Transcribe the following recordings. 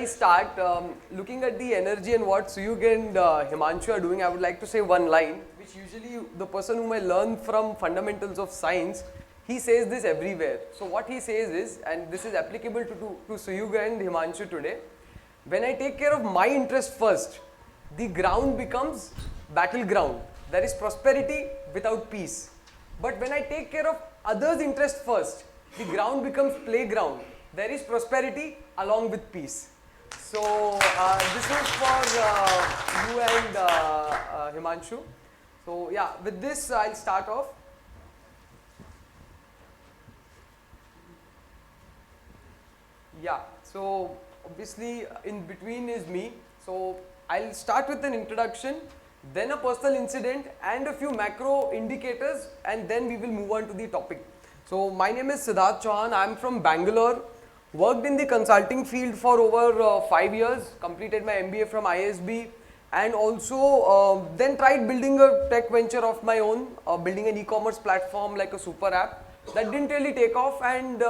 I start, looking at the energy and what Suyug and Himanshu are doing, I would like to say one line, which usually the person whom I learn from fundamentals of science, he says this everywhere. So what he says is, and this is applicable to Suyug and Himanshu today, when I take care of my interest first, the ground becomes battleground. There is prosperity without peace. But when I take care of others' interest first, the ground becomes playground. There is prosperity along with peace. So this is for you and Himanshu. So yeah, with this I'll start off. Yeah, so obviously in between is me. So I'll start with an introduction, then a personal incident and a few macro indicators, and then we will move on to the topic. So my name is Siddharth Chauhan. I'm from Bangalore. Worked in the consulting field for over 5 years, completed my MBA from ISB, and also then tried building a tech venture of my own, building an e-commerce platform like a super app. That didn't really take off, and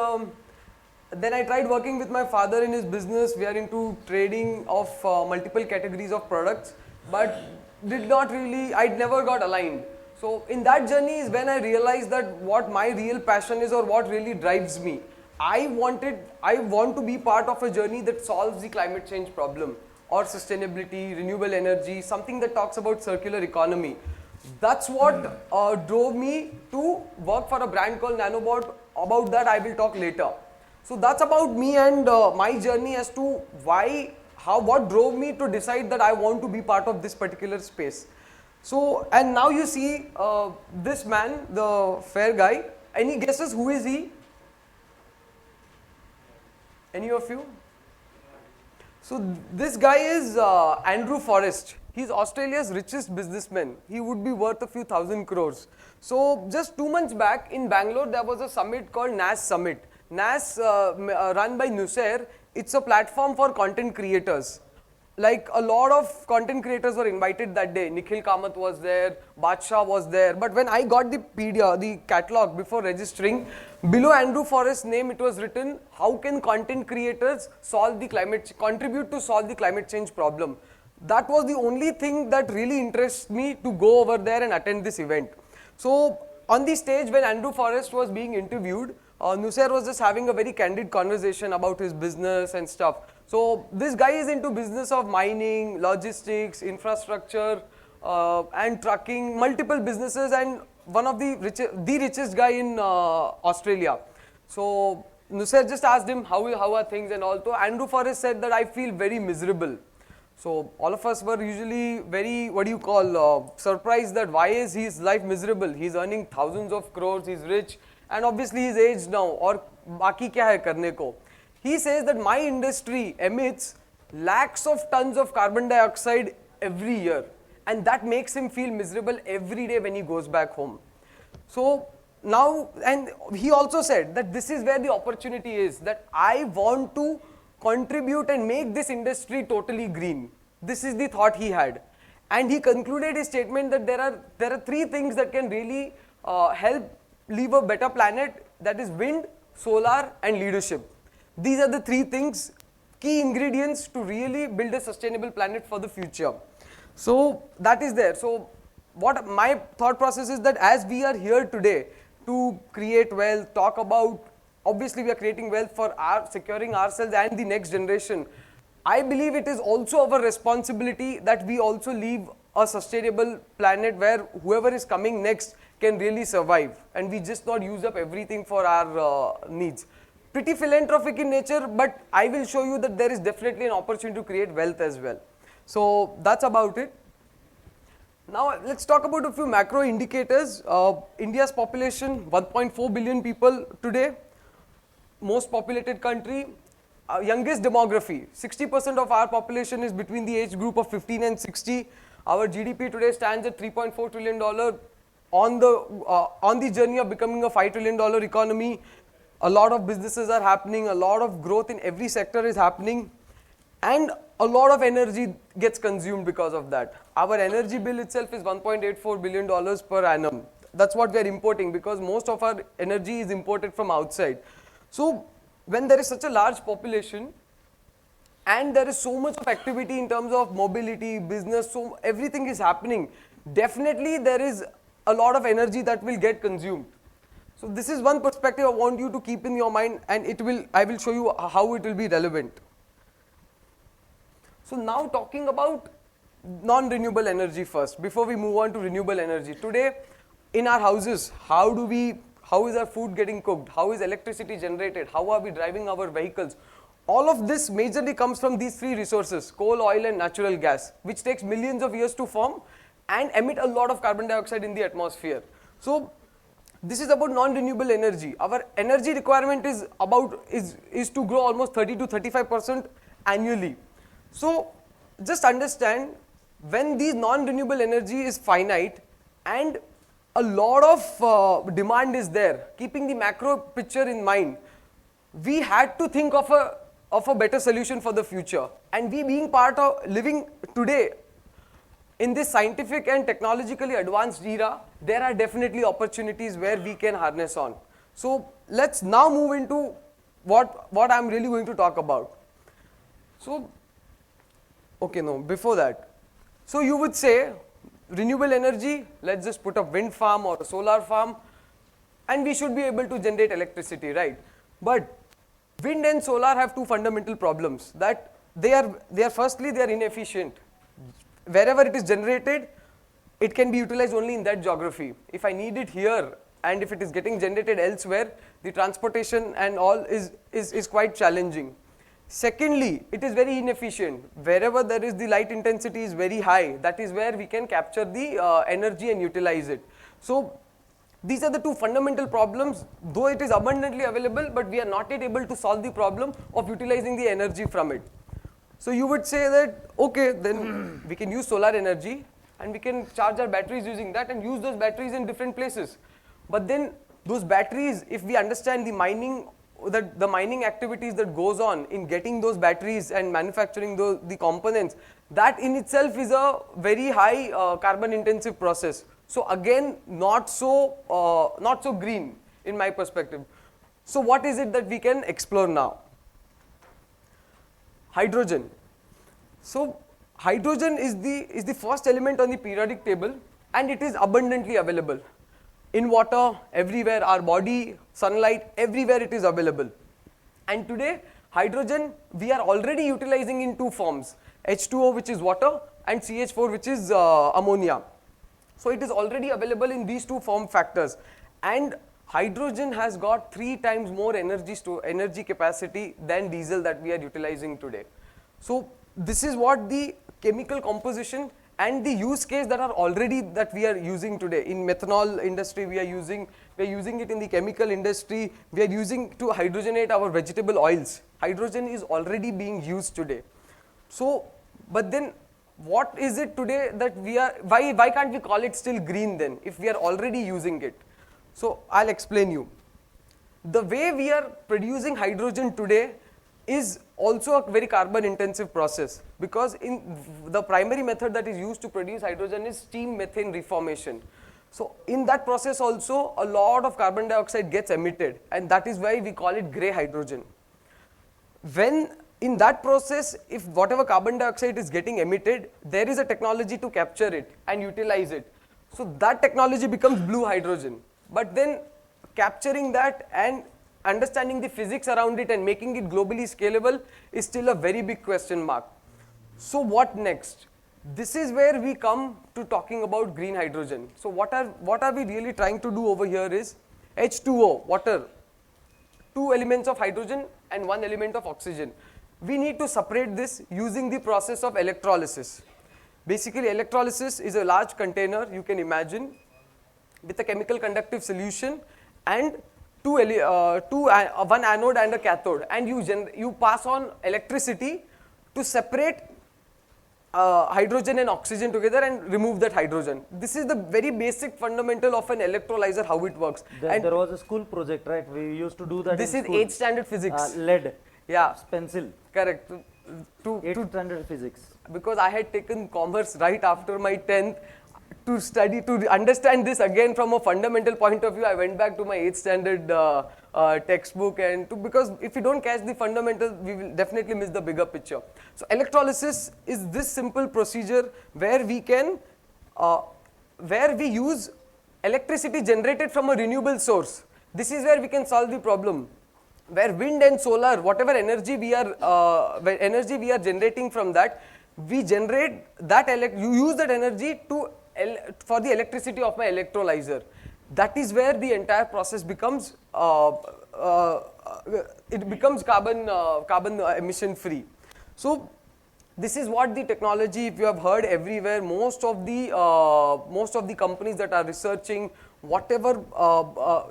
then I tried working with my father in his business. We are into trading of multiple categories of products, but did not really, I never got aligned. So in that journey is when I realized that what my real passion is, or what really drives me. I want to be part of a journey that solves the climate change problem, or sustainability, renewable energy, something that talks about circular economy. That's what drove me to work for a brand called Nanobot. About that I will talk later. So that's about me and my journey as to what drove me to decide that I want to be part of this particular space. So, and now you see this man, the fair guy. Any guesses who is he? Any of you? So this guy is Andrew Forrest. He's Australia's richest businessman. He would be worth a few thousand crores. So just 2 months back in Bangalore, there was a summit called NAS Summit. NAS run by Nusair. It's a platform for content creators. Like a lot of content creators were invited that day. Nikhil Kamath was there, Badshah was there. But when I got the catalog before registering, below Andrew Forrest's name it was written, how can content creators contribute to solve the climate change problem? That was the only thing that really interests me to go over there and attend this event. So on the stage when Andrew Forrest was being interviewed, Nusair was just having a very candid conversation about his business and stuff. So this guy is into business of mining, logistics, infrastructure, and trucking, multiple businesses, and one of the richest guy in Australia. So Nusair just asked him how are things and all. So Andrew Forrest said that I feel very miserable. So all of us were usually very, surprised that why is his life miserable? He's earning thousands of crores, he's rich, and obviously he's aged now. Or baki kya hai karne ko? He says that my industry emits lakhs of tons of carbon dioxide every year, and that makes him feel miserable every day when he goes back home. So now, and he also said that this is where the opportunity is, that I want to contribute and make this industry totally green. This is the thought he had. And he concluded his statement that there are 3 things that can really help leave a better planet, that is wind, solar and leadership. These are the 3 things, key ingredients to really build a sustainable planet for the future. So that is there. So what my thought process is that as we are here today to create wealth, talk about, obviously we are creating wealth for securing ourselves and the next generation. I believe it is also our responsibility that we also leave a sustainable planet where whoever is coming next can really survive, and we just not use up everything for our needs. Pretty philanthropic in nature, but I will show you that there is definitely an opportunity to create wealth as well. So that's about it. Now let's talk about a few macro indicators. India's population, 1.4 billion people today, most populated country, youngest demography. 60% of our population is between the age group of 15 and 60. Our GDP today stands at $3.4 trillion on the journey of becoming a $5 trillion economy. A lot of businesses are happening, a lot of growth in every sector is happening, and a lot of energy gets consumed because of that. Our energy bill itself is $1.84 billion per annum. That's what we are importing, because most of our energy is imported from outside. So when there is such a large population, and there is so much of activity in terms of mobility, business, so everything is happening. Definitely there is a lot of energy that will get consumed. So this is one perspective I want you to keep in your mind, and I will show you how it will be relevant. So now talking about non-renewable energy first, before we move on to renewable energy. Today in our houses, how is our food getting cooked? How is electricity generated? How are we driving our vehicles? All of this majorly comes from these three resources: coal, oil and natural gas, which takes millions of years to form and emit a lot of carbon dioxide in the atmosphere. So this is about non-renewable energy. Our energy requirement is to grow almost 30 to 35% annually. So just understand, when these non-renewable energy is finite and a lot of demand is there, keeping the macro picture in mind, we had to think of a better solution for the future. And we being part of living today in this scientific and technologically advanced era, there are definitely opportunities where we can harness on. So let's now move into what I'm really going to talk about. So, okay, no, before that. So you would say, renewable energy, let's just put a wind farm or a solar farm, and we should be able to generate electricity, right? But wind and solar have two fundamental problems, that they are firstly, they are inefficient. Wherever it is generated, it can be utilized only in that geography. If I need it here, and if it is getting generated elsewhere, the transportation and all is quite challenging. Secondly, it is very inefficient. Wherever there is the light intensity is very high, that is where we can capture the energy and utilize it. So these are the two fundamental problems, though it is abundantly available, but we are not yet able to solve the problem of utilizing the energy from it. So you would say that, okay, then we can use solar energy and we can charge our batteries using that and use those batteries in different places. But then those batteries, if we understand the mining activities that goes on in getting those batteries and manufacturing the components, that in itself is a very high carbon intensive process. So again, not so green in my perspective. So what is it that we can explore now? Hydrogen. So hydrogen is the first element on the periodic table, and it is abundantly available in water, everywhere, our body, sunlight, everywhere it is available. And today hydrogen we are already utilizing in two forms: H2O, which is water, and CH4, which is ammonia. So it is already available in these two form factors, and hydrogen has got 3 times more energy capacity than diesel that we are utilizing today. So this is what the chemical composition and the use case that we are using today. In methanol industry we are using it, in the chemical industry we are using to hydrogenate our vegetable oils. Hydrogen is already being used today. So but then what is it today that why can't we call it still green then, if we are already using it? So I'll explain you. The way we are producing hydrogen today is also a very carbon intensive process, because in the primary method that is used to produce hydrogen is steam methane reformation. So in that process also a lot of carbon dioxide gets emitted, and that is why we call it grey hydrogen. When in that process, if whatever carbon dioxide is getting emitted, there is a technology to capture it and utilize it. So that technology becomes blue hydrogen. But then capturing that and understanding the physics around it and making it globally scalable is still a very big question mark. So what next? This is where we come to talking about green hydrogen. So what are we really trying to do over here is H2O, water, 2 elements of hydrogen and 1 element of oxygen. We need to separate this using the process of electrolysis. Basically, electrolysis is a large container, you can imagine, with a chemical conductive solution and one anode and a cathode, and you pass on electricity to separate hydrogen and oxygen together and remove that hydrogen. This is the very basic fundamental of an electrolyzer, how it works. There was a school project, right? We used to do that. This is 8th standard physics. Lead. Yeah. Pencil. Correct. 8th standard physics. Because I had taken commerce right after my 10th, to study, to understand this again from a fundamental point of view, I went back to my 8th standard textbook, and because if we don't catch the fundamentals, we will definitely miss the bigger picture. So electrolysis is this simple procedure where we can, where we use electricity generated from a renewable source. This is where we can solve the problem. Where wind and solar, whatever energy we are generating from that, we generate that, you use that energy to for the electricity of my electrolyzer. That is where the entire process becomes it becomes carbon emission free. So this is what the technology, if you have heard everywhere, most of the companies that are researching whatever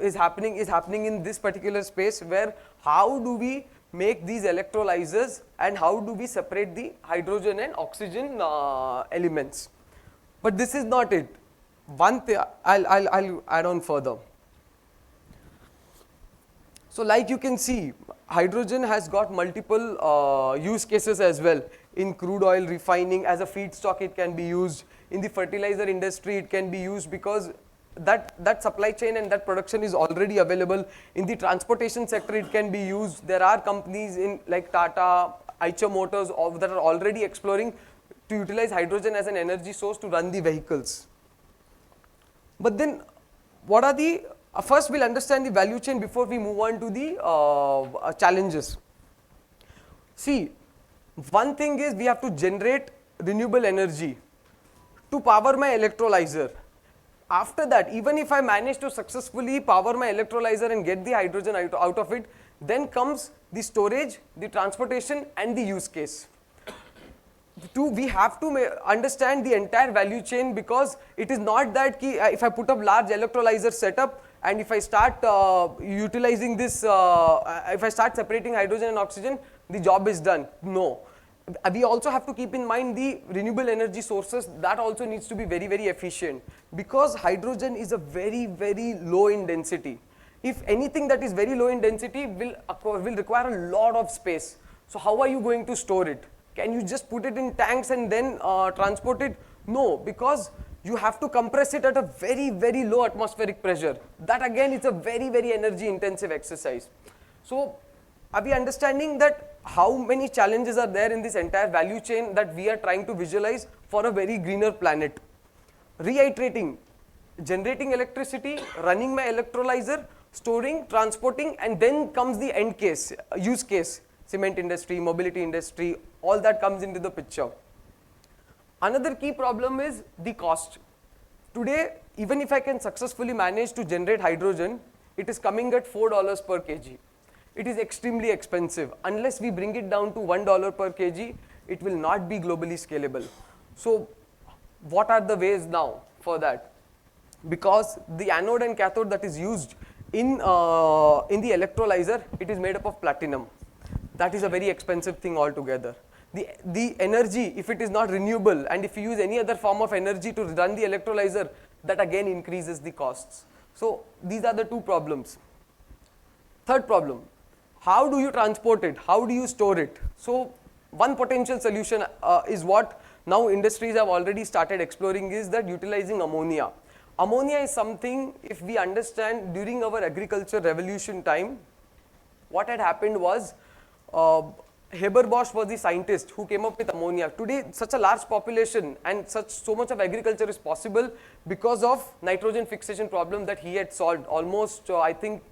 is happening in this particular space, where how do we make these electrolyzers and how do we separate the hydrogen and oxygen elements. But this is not it. One thing I'll add on further. So like you can see, hydrogen has got multiple use cases as well. In crude oil refining, as a feedstock it can be used. In the fertilizer industry it can be used, because that supply chain and that production is already available. In the transportation sector it can be used. There are companies in like Tata, Eicher Motors that are already exploring to utilize hydrogen as an energy source to run the vehicles. But then what are the, first we'll understand the value chain before we move on to the challenges. See, one thing is we have to generate renewable energy to power my electrolyzer. After that, even if I manage to successfully power my electrolyzer and get the hydrogen out of it, then comes the storage, the transportation and the use case. We have to understand the entire value chain, because it is not that if I put up large electrolyzer setup and if I start utilizing this, if I start separating hydrogen and oxygen, the job is done. No. We also have to keep in mind the renewable energy sources. That also needs to be very, very efficient, because hydrogen is a very, very low in density. If anything that is very low in density will require a lot of space. So how are you going to store it? Can you just put it in tanks and then transport it? No, because you have to compress it at a very, very low atmospheric pressure. That again is a very, very energy intensive exercise. So are we understanding that how many challenges are there in this entire value chain that we are trying to visualize for a very greener planet? Reiterating, generating electricity, running my electrolyzer, storing, transporting, and then comes the end case, use case. Cement industry, mobility industry, all that comes into the picture. Another key problem is the cost. Today, even if I can successfully manage to generate hydrogen, it is coming at $4 per kg. It is extremely expensive. Unless we bring it down to $1 per kg, it will not be globally scalable. So what are the ways now for that? Because the anode and cathode that is used in the electrolyzer, it is made up of platinum. That is a very expensive thing altogether. The energy, if it is not renewable and if you use any other form of energy to run the electrolyzer, that again increases the costs. So these are the two problems. Third problem, how do you transport it? How do you store it? So one potential solution is what now industries have already started exploring, is that utilizing ammonia. Ammonia is something, if we understand, during our agriculture revolution time, what had happened was, Haber-Bosch was the scientist who came up with ammonia. Today, such a large population and so much of agriculture is possible because of nitrogen fixation problem that he had solved almost, I think,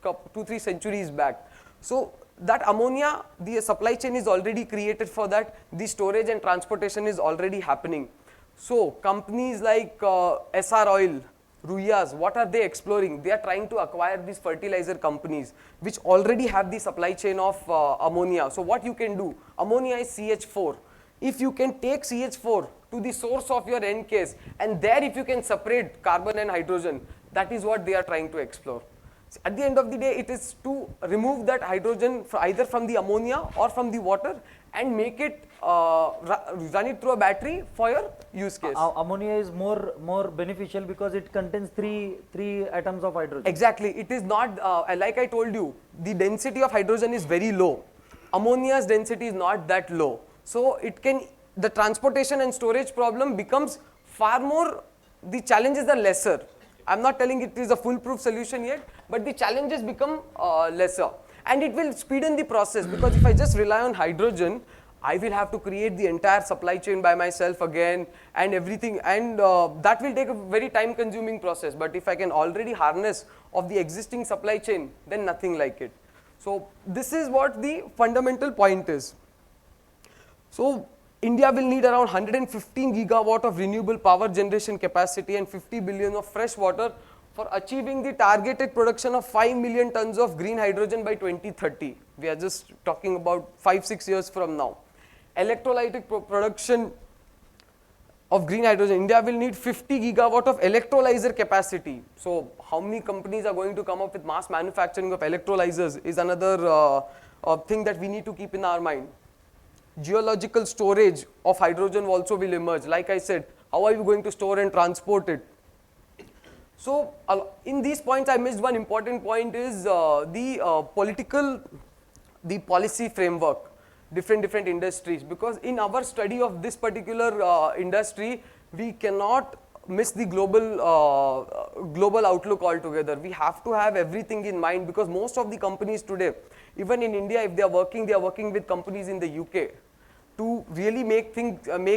2-3 centuries back. So that ammonia, the supply chain is already created for that. The storage and transportation is already happening. So companies like SR Oil, Ruyas, what are they exploring? They are trying to acquire these fertilizer companies which already have the supply chain of ammonia. So what you can do, ammonia is CH4. If you can take CH4 to the source of your end case, and there if you can separate carbon and hydrogen, that is what they are trying to explore. So at the end of the day, it is to remove that hydrogen either from the ammonia or from the water and make it, run it through a battery for your use case. Ammonia is more beneficial because it contains three atoms of hydrogen. Exactly. It is not, like I told you, the density of hydrogen is very low. Ammonia's density is not that low. So it can, the transportation and storage problem becomes far more the challenges are lesser. I'm not telling it is a foolproof solution yet, but the challenges become lesser. And it will speeden the process, because if I just rely on hydrogen, I will have to create the entire supply chain by myself again and everything, and that will take a very time consuming process. But if I can already harness of the existing supply chain, then nothing like it. So this is what the fundamental point is. So India will need around 115 gigawatt of renewable power generation capacity and 50 billion of fresh water for achieving the targeted production of 5 million tons of green hydrogen by 2030. We are just talking about 5-6 years from now. Electrolytic production of green hydrogen, India will need 50 gigawatt of electrolyzer capacity. So how many companies are going to come up with mass manufacturing of electrolyzers is another thing that we need to keep in our mind. Geological storage of hydrogen also will emerge. Like I said, how are you going to store and transport it? So in these points I missed one important point is the policy framework, different industries, because in our study of this particular industry, we cannot miss the global outlook altogether. We have to have everything in mind, because most of the companies today, even in India, if they are working with companies in the UK to really make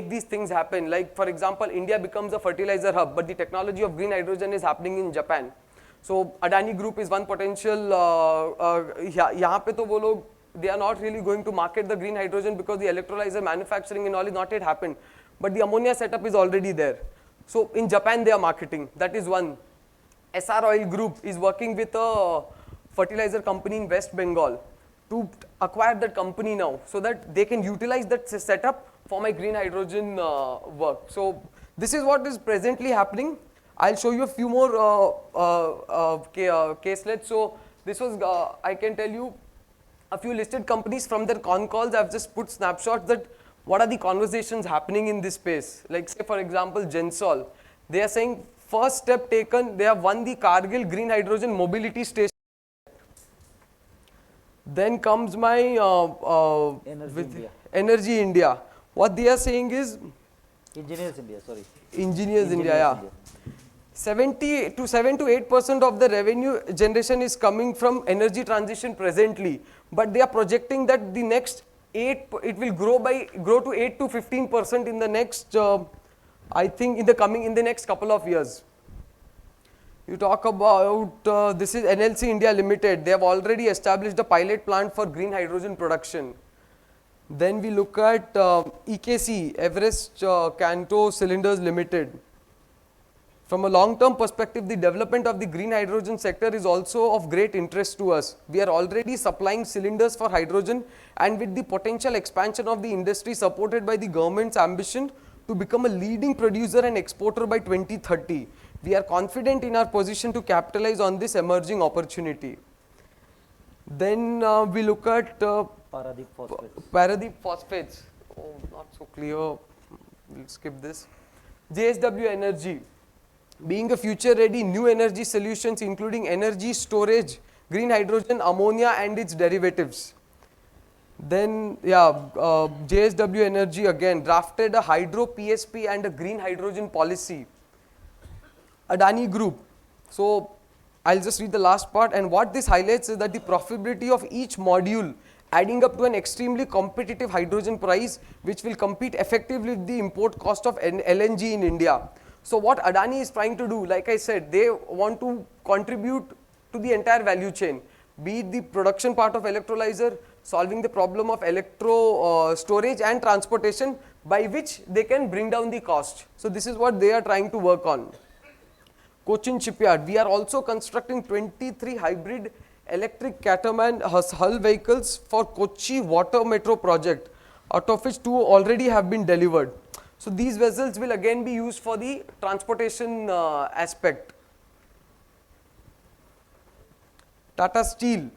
these things happen. Like for example, India becomes a fertilizer hub, but the technology of green hydrogen is happening in Japan. So Adani Group is one potential. यहाँ पे तो वो लोग, they are not really going to market the green hydrogen because the electrolyzer manufacturing and all is not yet happened, but the ammonia setup is already there. So in Japan they are marketing. That is one. SR Oil Group is working with a fertilizer company in West Bengal to acquire that company now, so that they can utilize that setup for my green hydrogen work. So this is what is presently happening. I'll show you a few more caselets. So this was, I can tell you a few listed companies from their con calls. I've just put snapshots that what are the conversations happening in this space. Like say for example, Gensol, they are saying first step taken, they have won the Kargil Green Hydrogen Mobility Station. Then comes my Energy India. What they are saying is Engineers India, sorry. Engineers India, yeah. 7 to 8% of the revenue generation is coming from energy transition presently, but they are projecting that the next it will grow to 8 to 15% in the next, I think in the next couple of years. You talk about this is NLC India Limited. They have already established a pilot plant for green hydrogen production. Then we look at EKC, Everest Canto Cylinders Limited. From a long-term perspective, the development of the green hydrogen sector is also of great interest to us. We are already supplying cylinders for hydrogen, and with the potential expansion of the industry supported by the government's ambition to become a leading producer and exporter by 2030, we are confident in our position to capitalize on this emerging opportunity. Then we look at Paradeep Phosphates. Paradeep Phosphates. Oh, not so clear. We'll skip this. JSW Energy. Being a future-ready new energy solutions including energy storage, green hydrogen, ammonia and its derivatives. Then JSW Energy again drafted a hydro PSP and a green hydrogen policy. Adani Group. So I'll just read the last part, and what this highlights is that the profitability of each module adding up to an extremely competitive hydrogen price which will compete effectively with the import cost of LNG in India. So what Adani is trying to do, like I said, they want to contribute to the entire value chain, be it the production part of electrolyzer, solving the problem of electro storage and transportation, by which they can bring down the cost. So this is what they are trying to work on. Cochin Shipyard, we are also constructing 23 hybrid electric catamaran hull vehicles for Kochi Water Metro project, out of which 2 already have been delivered. So these vessels will again be used for the transportation aspect. Tata Steel,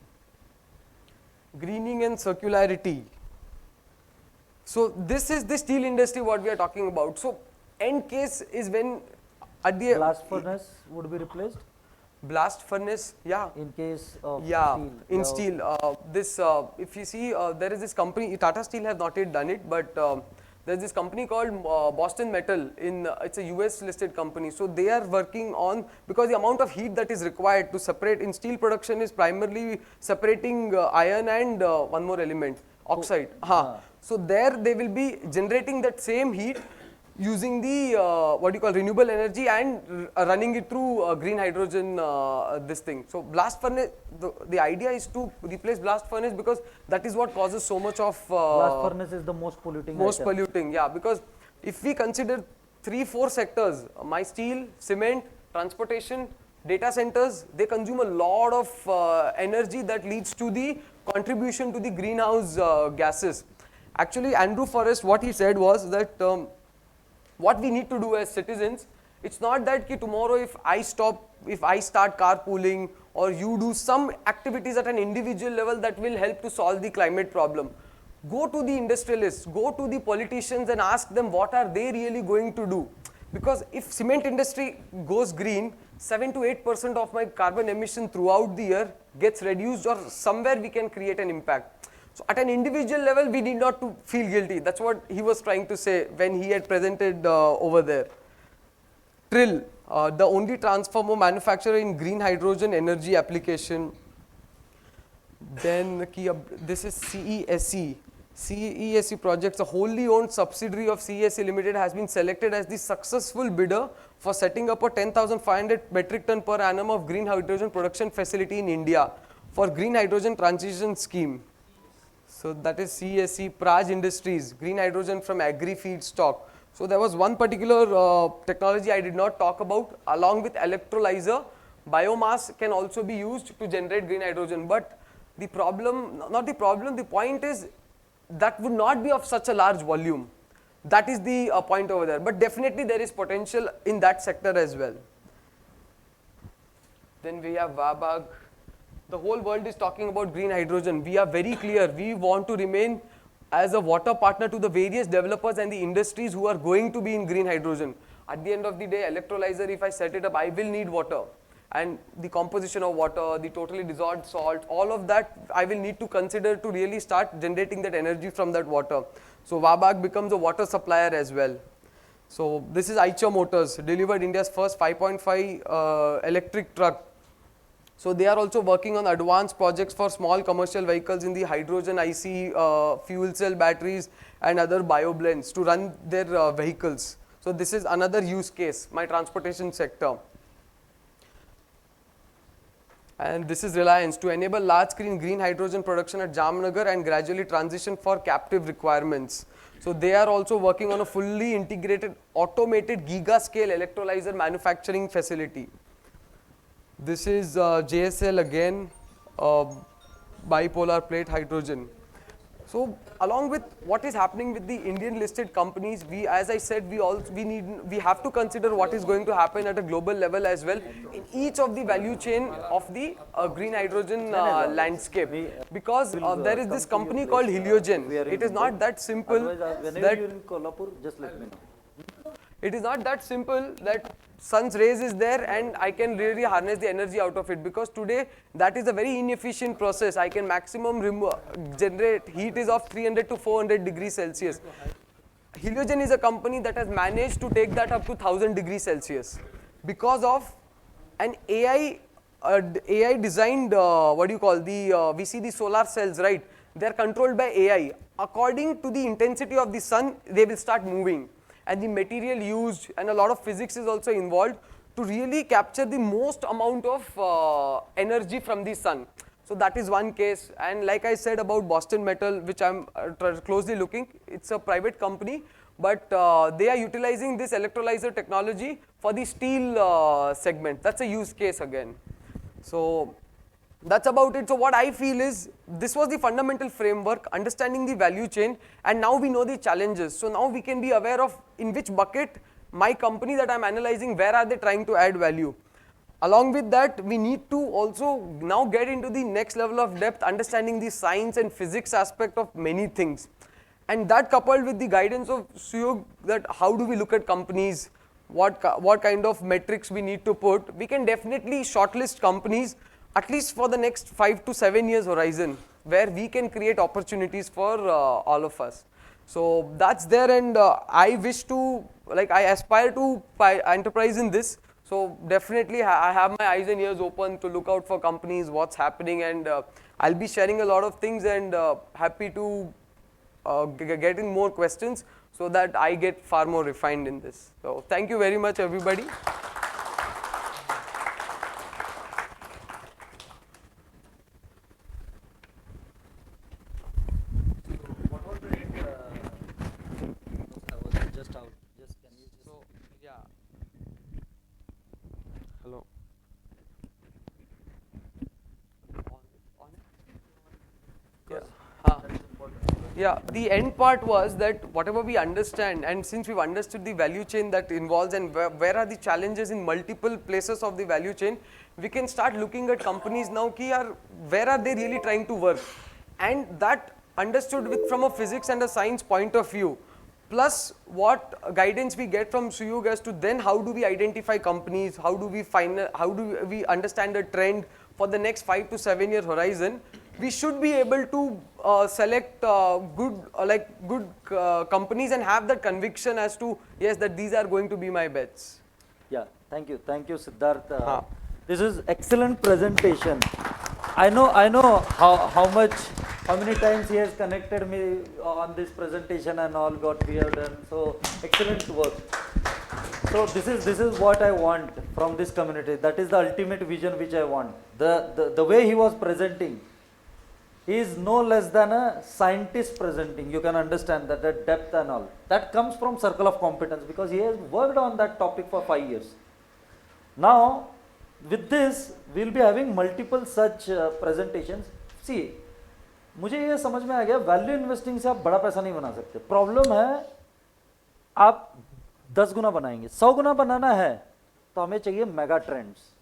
greening and circularity. So this is the steel industry what we are talking about. So end case is when at the Blast furnace would be replaced? Blast furnace, yeah. In case of steel. In steel. This, if you see, there is this company, Tata Steel has not yet done it, but there's this company called Boston Metal, it's a US listed company. So they are working on, because the amount of heat that is required to separate in steel production is primarily separating iron and one more element, oxide. So there they will be generating that same heat using the renewable energy and running it through green hydrogen, this thing. So blast furnace, the idea is to replace blast furnace because that is what causes so much of blast furnace is the most polluting polluting, yeah, because if we consider 3-4 sectors, my steel, cement, transportation, data centers, they consume a lot of energy that leads to the contribution to the greenhouse gases. Actually, Andrew Forrest, what he said was that what we need to do as citizens, it's not that tomorrow if I start carpooling or you do some activities at an individual level that will help to solve the climate problem. Go to the industrialists, go to the politicians and ask them what are they really going to do. Because if cement industry goes green, 7 to 8% of my carbon emission throughout the year gets reduced, or somewhere we can create an impact. So at an individual level, we need not to feel guilty. That's what he was trying to say when he had presented over there. Trill, the only transformer manufacturer in green hydrogen energy application. Then this is CESE. CESE Projects, a wholly owned subsidiary of CESE Limited, has been selected as the successful bidder for setting up a 10,500 metric ton per annum of green hydrogen production facility in India for green hydrogen transition scheme. So that is CSE, Praj Industries, green hydrogen from agri feedstock. So there was one particular technology I did not talk about. Along with electrolyzer, biomass can also be used to generate green hydrogen. But the problem, the point is that would not be of such a large volume. That is the point over there. But definitely there is potential in that sector as well. Then we have Wabag. The whole world is talking about green hydrogen. We are very clear. We want to remain as a water partner to the various developers and the industries who are going to be in green hydrogen. At the end of the day, electrolyzer, if I set it up, I will need water. And the composition of water, the totally dissolved salt, all of that I will need to consider to really start generating that energy from that water. So Wabag becomes a water supplier as well. So this is Eicher Motors, delivered India's first 5.5 electric truck. So they are also working on advanced projects for small commercial vehicles in the hydrogen IC, fuel cell batteries and other bioblends to run their vehicles. So this is another use case, my transportation sector. And this is Reliance, to enable large-scale green hydrogen production at Jamnagar and gradually transition for captive requirements. So they are also working on a fully integrated, automated giga-scale electrolyzer manufacturing facility. This is JSL again, bipolar plate hydrogen. So along with what is happening with the Indian listed companies, we, as I said, we have to consider what is going to happen at a global level as well in each of the value chain of the green hydrogen landscape. Because there is this company called Heliogen. It is not that simple. Whenever you're in Kolhapur, just let me know. It is not that simple that sun's rays is there and I can really harness the energy out of it, because today that is a very inefficient process. I can maximum generate heat is of 300 to 400 degrees Celsius. Heliogen is a company that has managed to take that up to 1000 degrees Celsius because of an AI designed, we see the solar cells, right? They are controlled by AI. According to the intensity of the sun, they will start moving. And the material used and a lot of physics is also involved to really capture the most amount of energy from the sun. So that is one case. And like I said about Boston Metal, which I'm closely looking, it's a private company, but they are utilizing this electrolyzer technology for the steel segment. That's a use case again. So that's about it. So what I feel is, this was the fundamental framework, understanding the value chain, and now we know the challenges. So now we can be aware of in which bucket my company that I'm analyzing, where are they trying to add value. Along with that, we need to also now get into the next level of depth, understanding the science and physics aspect of many things. And that coupled with the guidance of Suyog, that how do we look at companies, what kind of metrics we need to put, we can definitely shortlist companies at least for the next 5 to 7 years horizon, where we can create opportunities for all of us. So that's there, and I wish to, like, I aspire to enterprise in this. So definitely I have my eyes and ears open to look out for companies, what's happening, and I'll be sharing a lot of things, and happy to get in more questions so that I get far more refined in this. So thank you very much, everybody. What was the rate? I was just out. Just can you just. So yeah. Hello. Yeah. Yeah, the end part was that whatever we understand, and since we've understood the value chain that involves and where are the challenges in multiple places of the value chain, we can start looking at companies now, where are they really trying to work, and that understood from a physics and a science point of view, plus what guidance we get from Suyug as to then how do we identify companies, how do we understand the trend for the next 5 to 7 year horizon. We should be able to select good companies and have that conviction as to, yes, that these are going to be my bets. Yeah, thank you, Siddharth. This is excellent presentation. I know how many times he has connected me on this presentation and all what we have done. So excellent work. So this is what I want from this community. That is the ultimate vision which I want. The way he was presenting, he is no less than a scientist presenting. You can understand that the depth and all. That comes from circle of competence because he has worked on that topic for 5 years. Now, with this, we will be having multiple such presentations. See, मुझे ये समझ में आ गया, value investing से आप बड़ा पैसा नहीं बना सकते. प्रॉब्लम है, आप 10 गुना बनाएंगे, 100 गुना बनाना है, तो हमें चाहिए mega trends.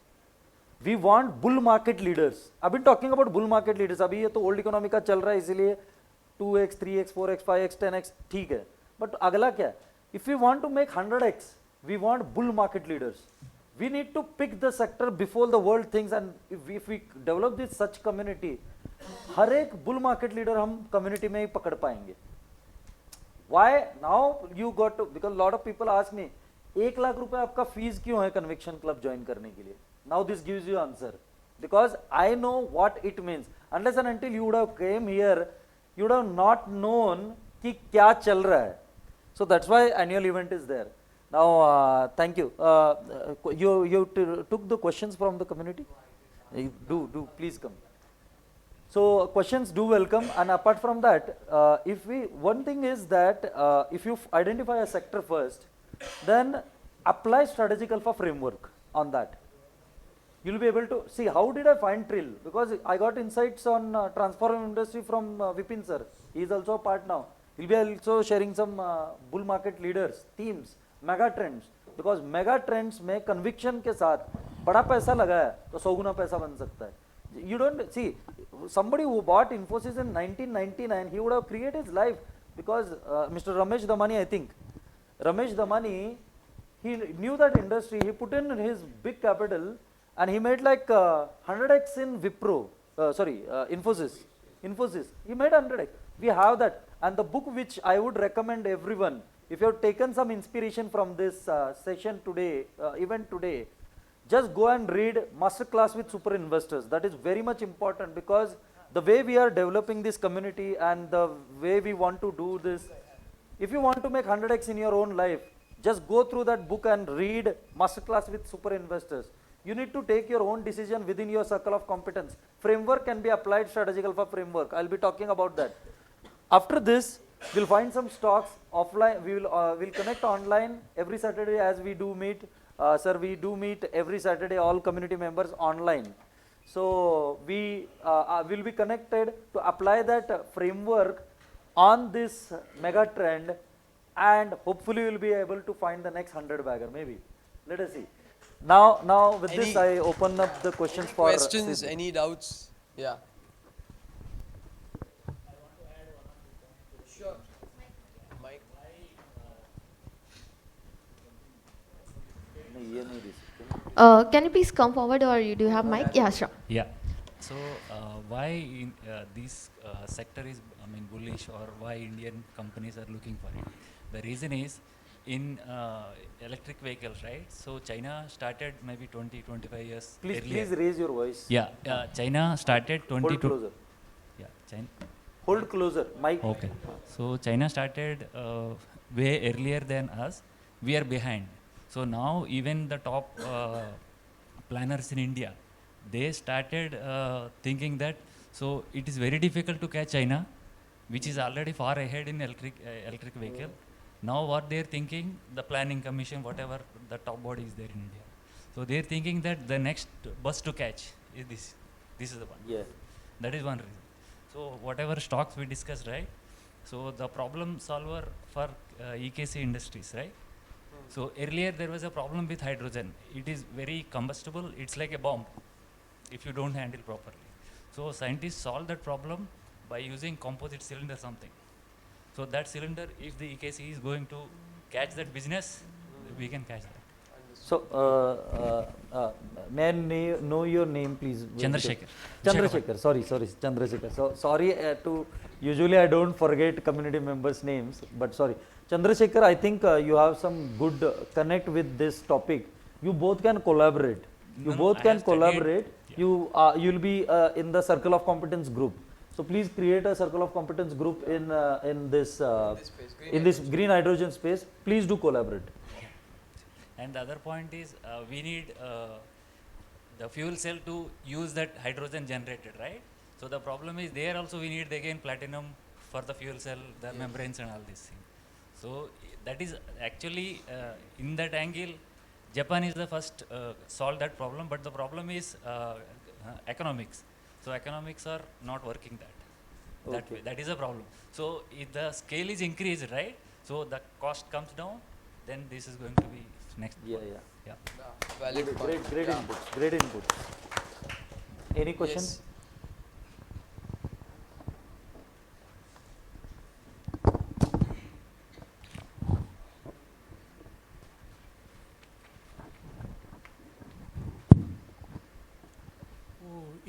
We want bull market leaders. I've been talking about bull market leaders. अभी ये तो old economy का चल रहा है, इसीलिए 2x, 3x, 4x, 5x, 10x ठीक है. But अगला क्या है? If we want to make 100x, we want bull market leaders. We need to pick the sector before the world thinks, and if we develop this such community, हर एक bull market leader हम community में ही पकड़ पाएंगे. Why now you got to, because lot of people ask me, 1 lakh रुपए आपका fees क्यों है conviction club join करने के लिए? Now this gives you answer, because I know what it means. Unless and until you would have came here, you would have not known कि क्या चल रहा है. So that's why annual event is there. Now thank you. You took the questions from the community. Do please come. So questions do welcome, and apart from that, one thing is that if you identify a sector first, then apply strategic alpha framework on that. You'll be able to see how did I find Trill, because I got insights on transformer industry from Vipin sir. He is also a part now. He'll be also sharing some bull market leaders, themes, mega trends, because mega trends में conviction के साथ बड़ा पैसा लगा है तो 100 गुना पैसा बन सकता है. You don't see somebody who bought Infosys in 1999, he would have created his life, because Mr. Ramesh Damani, I think Ramesh Damani, he knew that industry, he put in his big capital, and he made like 100x in Infosys. He made 100x. We have that. And the book which I would recommend everyone, if you have taken some inspiration from this session today, event today, just go and read Masterclass with Super Investors. That is very much important, because the way we are developing this community and the way we want to do this, if you want to make 100x in your own life, just go through that book and read Masterclass with Super Investors. You need to take your own decision within your circle of competence. Framework can be applied, strategic alpha framework. I'll be talking about that. After this, we'll find some stocks offline. We'll connect online every Saturday as we do meet. Sir, we do meet every Saturday, all community members online. So we will be connected to apply that framework on this mega trend, and hopefully we'll be able to find the next 100 bagger, maybe. Let us see. Now with this, I open up the questions for questions, any doubts? Yeah. Sure. Mike. Can you please come forward, or do you have mic? Yeah, sure. Yeah. So why this sector is, I mean, bullish, or why Indian companies are looking for it? The reason is in electric vehicles, right? So China started maybe 20-25 years Please, earlier. please raise your voice. Yeah, China started 20 Hold to closer. yeah, China. Hold closer. Mic. Okay. So China started way earlier than us. We are behind. So now even the top planners in India, they started thinking that so it is very difficult to catch China, which is already far ahead in electric vehicle. Now what they are thinking, the planning commission, whatever the top body is there in India. So they are thinking that the next bus to catch is this. This is the one. Yeah. That is one reason. So whatever stocks we discussed, right? So the problem solver for EKC industries, right? So earlier there was a problem with hydrogen. It is very combustible. It's like a bomb if you don't handle properly. So scientists solved that problem by using composite cylinder something. So that cylinder, if the EKC is going to catch that business, we can catch that. So, may I know your name, please? Chandrasekhar. Chandrasekhar. Sorry, Chandrasekhar. So, sorry usually I don't forget community members' names, but sorry. Chandrasekhar, I think you have some good connect with this topic. You both can collaborate. You both can collaborate. Yeah. You'll be in the circle of competence group. So please create a circle of competence group in this green hydrogen space. Please do collaborate. And the other point is we need the fuel cell to use that hydrogen generated, right? So the problem is there also we need again platinum for the fuel cell, the membranes and all these things. So that is actually in that angle, Japan is the first solve that problem, but the problem is economics. So economics are not working that way. That is a problem. So if the scale is increased, right? So the cost comes down, then this is going to be next. Yeah. Valid point. Great input. Great input. Any questions? Yes.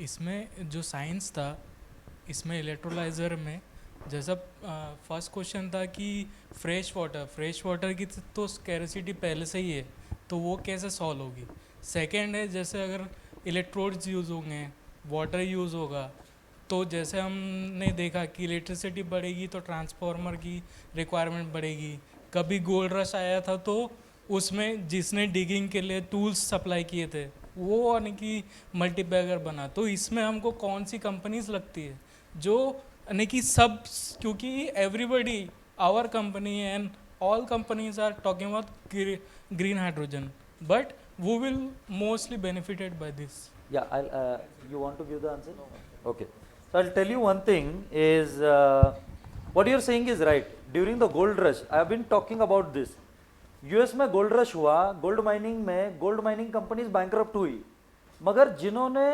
इसमें जो science था, इसमें electrolyser में जैसा first question था कि fresh water की तो स्कैरसिटी पहले से ही है, तो वो कैसे सॉल्व होगी. सेकंड है जैसे अगर इलेक्ट्रोड्स यूज़ होंगे, वाटर यूज़ होगा, तो जैसे हमने देखा कि इलेक्ट्रिसिटी बढ़ेगी तो ट्रांसफार्मर की रिक्वायरमेंट बढ़ेगी. कभी गोल्ड रश आया था तो उसमें जिसने डिगिंग के लिए टूल्स सप्लाई किए थे वो यानी कि मल्टीबैगर बना. तो इसमें हमको कौन सी कंपनीज लगती है जो यानी कि सब, क्योंकि everybody our company and all companies are talking about green hydrogen, but who will mostly benefited by this? Yeah, you want to give the answer? No. Okay. So I'll tell you one thing is what you're saying is right. During the gold rush, I have been talking about this. US में gold rush हुआ, gold mining companies bankrupt हुई, मगर जिन्होंने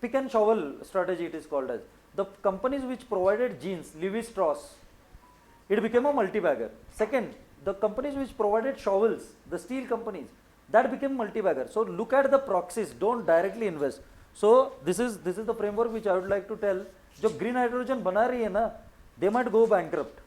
pick and shovel strategy, it is called as the companies which provided jeans, Levi Strauss, it became a multi-bagger. Second, the companies which provided shovels, the steel companies, that became multi-bagger. So look at the proxies, don't directly invest. So this is the framework which I would like to tell. जो green hydrogen बना रही है ना, they might go bankrupt.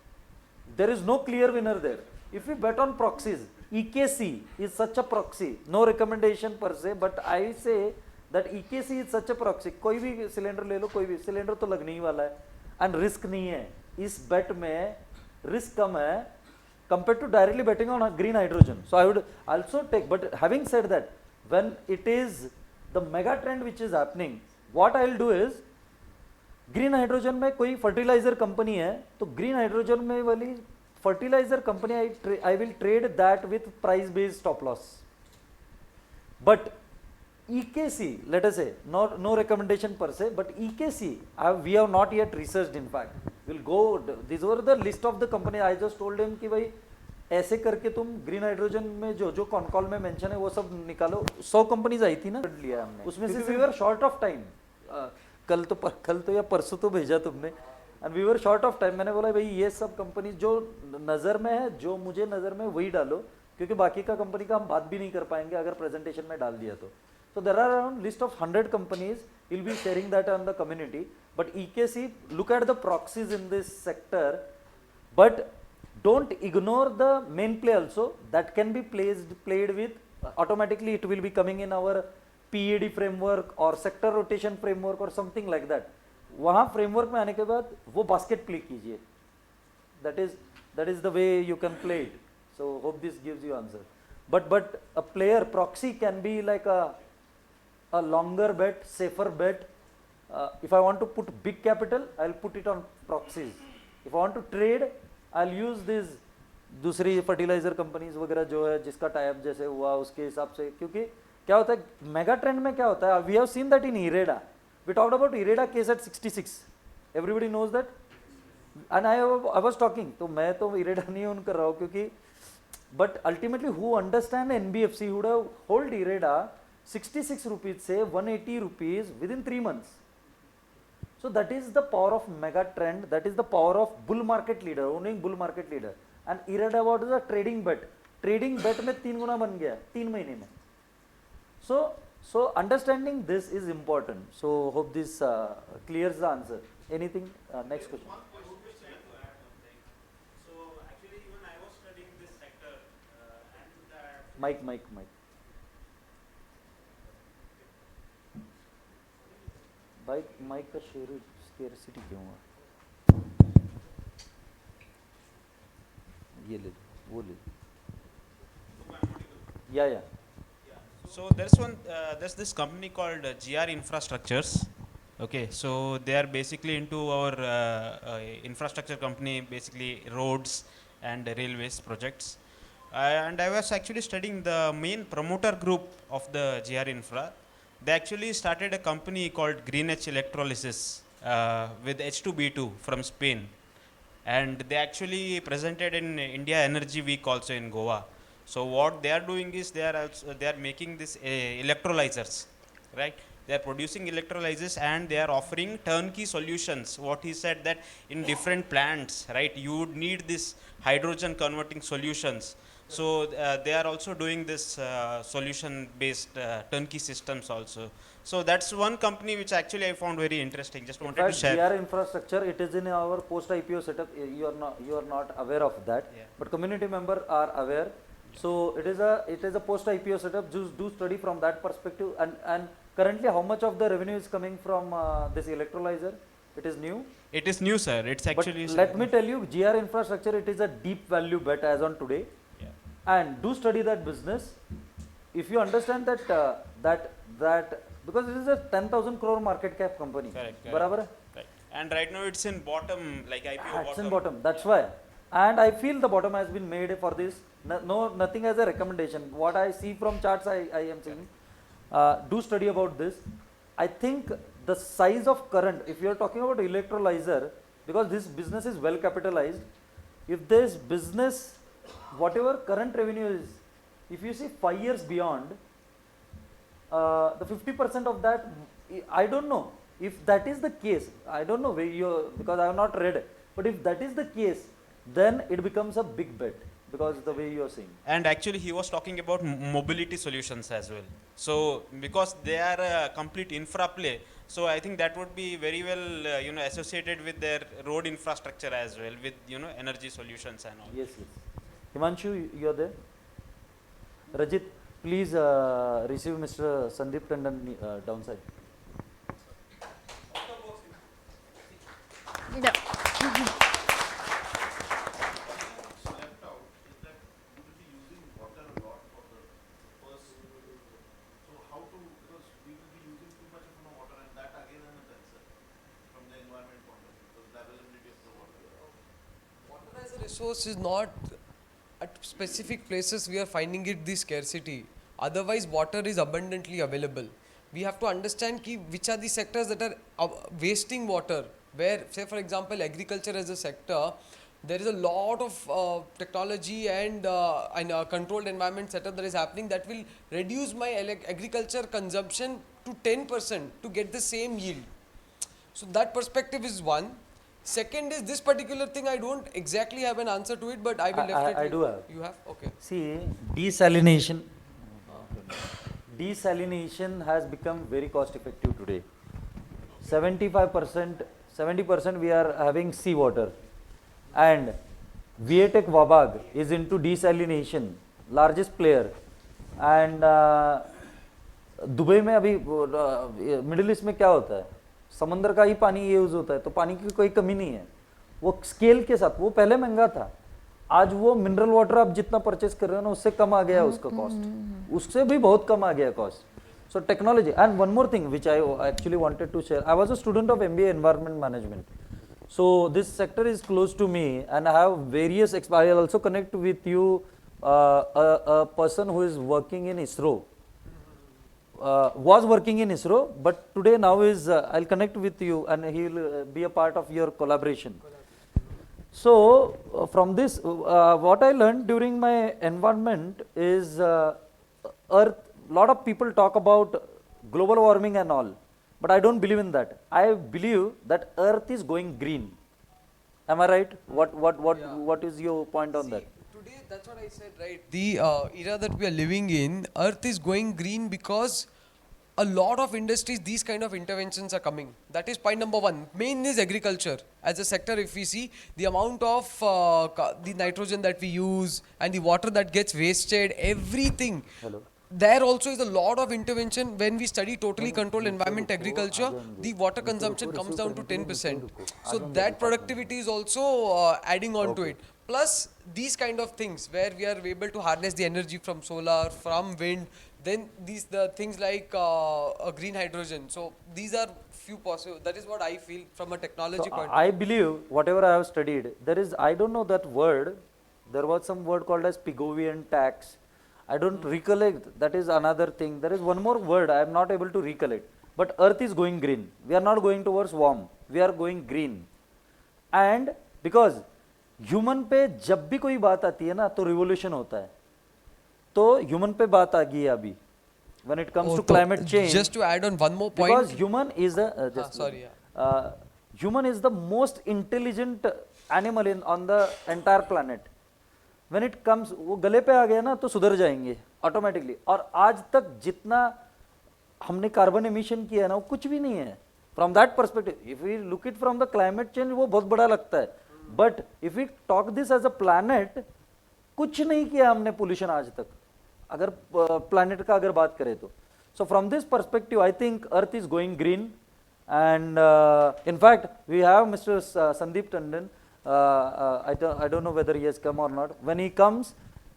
There is no clear winner there. If we bet on proxies, EKC is such a proxy. No recommendation per se, but I say that EKC is such a proxy. कोई भी cylinder ले लो, कोई भी cylinder तो लगने ही वाला है, and risk नहीं है. इस bet में risk कम है compared to directly betting on green hydrogen. So I would also take, but having said that, when it is the mega trend which is happening, what I will do is green hydrogen में कोई fertilizer company है, तो green hydrogen में वाली fertilizer company I will trade that with price based stop loss. But EKC, let us say, no recommendation per se, but EKC, we have not yet researched. In fact, we'll go. These were the list of the company. I just told him कि भाई ऐसे करके तुम green hydrogen में जो call में mention है वो सब निकालो. 100 कंपनीज आई थी ना, लिया हमने, उसमें से we were short of time. कल तो या परसों तो भेजा तुमने, and we were short of time. मैंने बोला भाई ये सब कंपनीज जो नज़र में है, जो मुझे नज़र में वही डालो, क्योंकि बाकी का कंपनी का हम बात भी नहीं कर पाएंगे अगर प्रेजेंटेशन में डाल दिया तो. So there are around list of 100 companies. We'll be sharing that on the community. But EKC, look at the proxies in this sector, but don't ignore the main play also. That can be played with automatically. It will be coming in our PED framework or sector rotation framework or something like that. वहाँ framework में आने के बाद वो basket play कीजिए. That is the way you can play it. So hope this gives you answer. But a player proxy can be like a longer bet, safer bet. If I want to put big capital, I'll put it on proxies. If I want to trade, I'll use these दूसरी fertiliser companies वगैरह जो है जिसका type जैसे हुआ उसके हिसाब से, क्योंकि क्या होता है मेगा ट्रेंड में क्या होता है, we have seen that in IREDA, we talked about IREDA case at 66, everybody knows that and I was talking, तो मैं तो इरेडा नहीं ओन कर रहा हूँ क्योंकि but ultimately who understand NBFC would have hold IREDA 66 rupees से 180 rupees with in 3 months. So that is the power of mega trend, that is the power of bull market leader, owning bull market leader. And IREDA what is a trading bet, trading bet में 3 गुना बन गया 3 महीने में. So understanding this is important. So hope this clears the answer. Anything? Next question. One question I would like to add something. So actually even I was studying this sector and that Mike. Mike का scarcity क्यों हुआ, ये ले वो ले या So there's this company called GR Infrastructures. Okay, so they are basically into our infrastructure company, basically roads and railways projects. And I was actually studying the main promoter group of the GR Infra. They actually started a company called Greenhydrogen Electrolysis with H2B2 from Spain, and they actually presented in India Energy Week also in Goa. So what they are doing is they are making this electrolyzers, right? They are producing electrolyzers and they are offering turnkey solutions. What he said that in different plants, right, you would need this hydrogen converting solutions. So they are also doing this solution based turnkey systems also. So that's one company which actually I found very interesting. Just wanted to share. GR infrastructure, it is in our post IPO setup. You are not aware of that, Yeah. but community member are aware. So it is a post IPO setup. Just do study from that perspective. And currently, how much of the revenue is coming from this electrolyzer? It is new. It is new, sir. It's actually. But let me tell you, GR infrastructure, it is a deep value bet as on today. Yeah. And do study that business. If you understand that because it is a 10,000 crore market cap company. Correct. Barabar hai? Right. And right now it's in bottom, like IPO It's in bottom. That's why. And I feel the bottom has been made for this. Nothing as a recommendation. What I see from charts, I am saying. Do study about this. I think the size of current, if you are talking about electrolyzer, because this business is well capitalized, if this business, whatever current revenue is, if you see 5 years beyond, the 50% of that, I don't know if that is the case. I don't know because I have not read. But if that is the case, then it becomes a big bet because the way you are saying. And actually he was talking about mobility solutions as well. So because they are a complete infra play, so I think that would be very well associated with their road infrastructure as well, with energy solutions and all. Yes. Himanshu, you are there. Rajit, please receive Mr. Sandeep Tandon downside. No. Resource is not at specific places we are finding it the scarcity. Otherwise, water is abundantly available. We have to understand which are the sectors that are wasting water. Where, say for example, agriculture as a sector, there is a lot of technology and controlled environment setup that is happening that will reduce my agriculture consumption to 10% to get the same yield. So that perspective is one. Second is this particular thing, I don't exactly have an answer to it, but I will definitely. I do have. You have? Okay. See, desalination has become very cost effective today. 75%, 70% we are having seawater, and Vietech Wabag is into desalination, largest player, and Dubai में अभी middle east में क्या होता है, समंदर का ही पानी use होता है, तो पानी की कोई कमी नहीं है. वो स्केल के साथ, वो पहले महंगा था, आज वो मिनरल वाटर आप जितना परचेस कर रहे हो ना उससे कम आ गया उसका कॉस्ट, उससे भी बहुत कम आ गया cost. So technology, and one more thing which I actually wanted to share. I was a student of MBA Environment Management. So this sector is close to me, and I have various. I'll also connect with you a person who is working in ISRO. Was working in ISRO, but today now is. I'll connect with you, and he will be a part of your collaboration. So from this, what I learned during my environment is Earth. Lot of people talk about global warming and all, but I don't believe in that. I believe that Earth is going green. Am I right? What is your point on that? Today, that's what I said, right? The era that we are living in, Earth is going green because a lot of industries, these kind of interventions are coming. That is point number one. Main is agriculture. As a sector, if we see the amount of the nitrogen that we use and the water that gets wasted, everything. Hello. There also is a lot of intervention. When we study totally controlled environment agriculture, the water consumption comes down to 10%. So that productivity is also adding on to it. Plus these kind of things where we are able to harness the energy from solar, from wind, then the things like green hydrogen. So these are few possible. That is what I feel from a technology point. I believe whatever I have studied, there is, I don't know that word. There was some word called as Pigovian tax. I don't recollect, that is another thing. There is one more word I am not able to recollect. But Earth is going green. We are not going towards warm. We are going green. And because human पे जब भी कोई बात आती है ना तो revolution होता है. तो human पे बात आ गई है अभी. When it comes to climate change. Just to add on one more point. Because human is human is the most intelligent animal on the entire planet. When it comes, वो गले पे आ गया ना तो सुधर जाएंगे ऑटोमेटिकली. और आज तक जितना हमने कार्बन एमिशन किया है ना वो कुछ भी नहीं है. From that perspective, if we look it from the climate change, वो बहुत बड़ा लगता है. But if we talk this as a planet, कुछ नहीं किया हमने पोल्यूशन आज तक, अगर प्लैनेट का अगर बात करें तो. So from this perspective I think earth is going green. And in fact we have Mr. Sandeep Tandon. I don't know whether he has come or not. When he comes,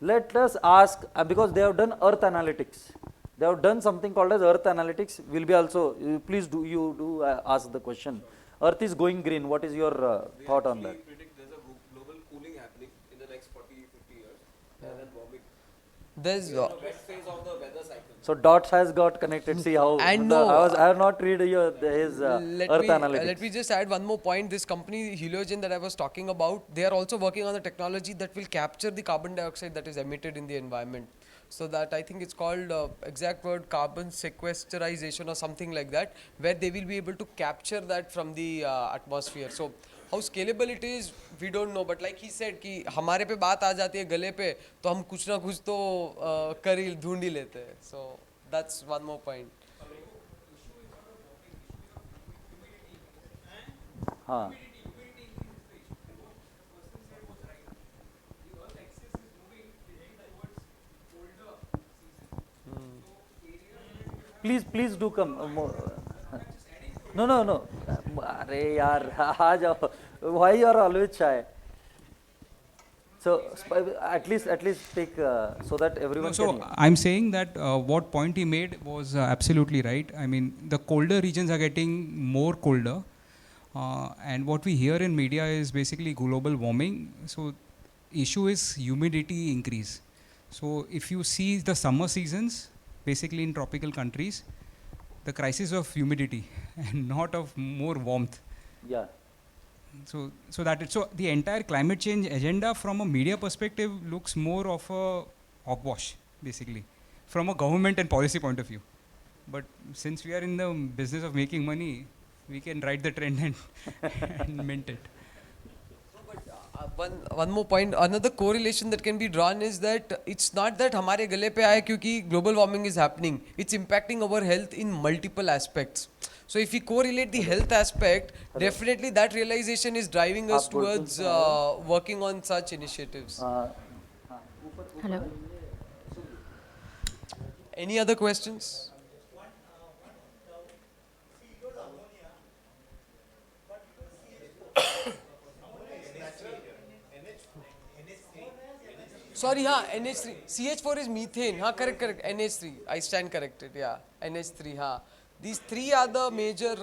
let us ask, because they have done earth analytics. They have done something called as earth analytics. Will be also, please do ask the question. Earth is going green. What is your thought on that? We predict there's a global cooling happening in the next 40-50 years, and then warming. There's The wet phase of the weather cycle. So dots has got connected. See how And I have not read his earth analytics. Let me just add one more point. This company Heliogen that I was talking about, they are also working on the technology that will capture the carbon dioxide that is emitted in the environment. So that I think it's called exact word carbon sequesterization or something like that, where they will be able to capture that from the atmosphere. So how scalable it is, we don't know. But like he said कि हमारे पे बात आ जाती है गले पे, तो हम कुछ ना कुछ तो कर ही ढूंढ ही लेते हैं. So that's one more point. हाँ. Please do come. No. अरे यार आ जाओ. Why you are always shy? So at least take so that everyone So can hear. I'm saying that what point he made was absolutely right. I mean, the colder regions are getting more colder, and what we hear in media is basically global warming. So issue is humidity increase. So if you see the summer seasons, basically in tropical countries, the crisis of humidity and not of more warmth. Yeah. So the entire climate change agenda from a media perspective looks more of a hogwash, basically, from a government and policy point of view. But since we are in the business of making money, we can ride the trend and, and mint it. One more point, another correlation that can be drawn is that it's not that हमारे गले पे आए क्योंकि global warming is happening. It's impacting our health in multiple aspects. So if we correlate the health aspect, definitely that realization is driving us towards working on such initiatives. Hello. Any other questions? Sorry, NH3. CH4 is methane. Correct. NH3. I stand corrected. Yeah, NH3. These three are the major.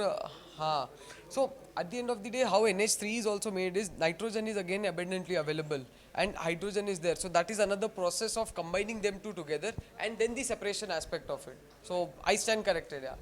So at the end of the day, how NH3 is also made is nitrogen is again abundantly available and hydrogen is there. So that is another process of combining them two together and then the separation aspect of it. So I stand corrected. Yeah.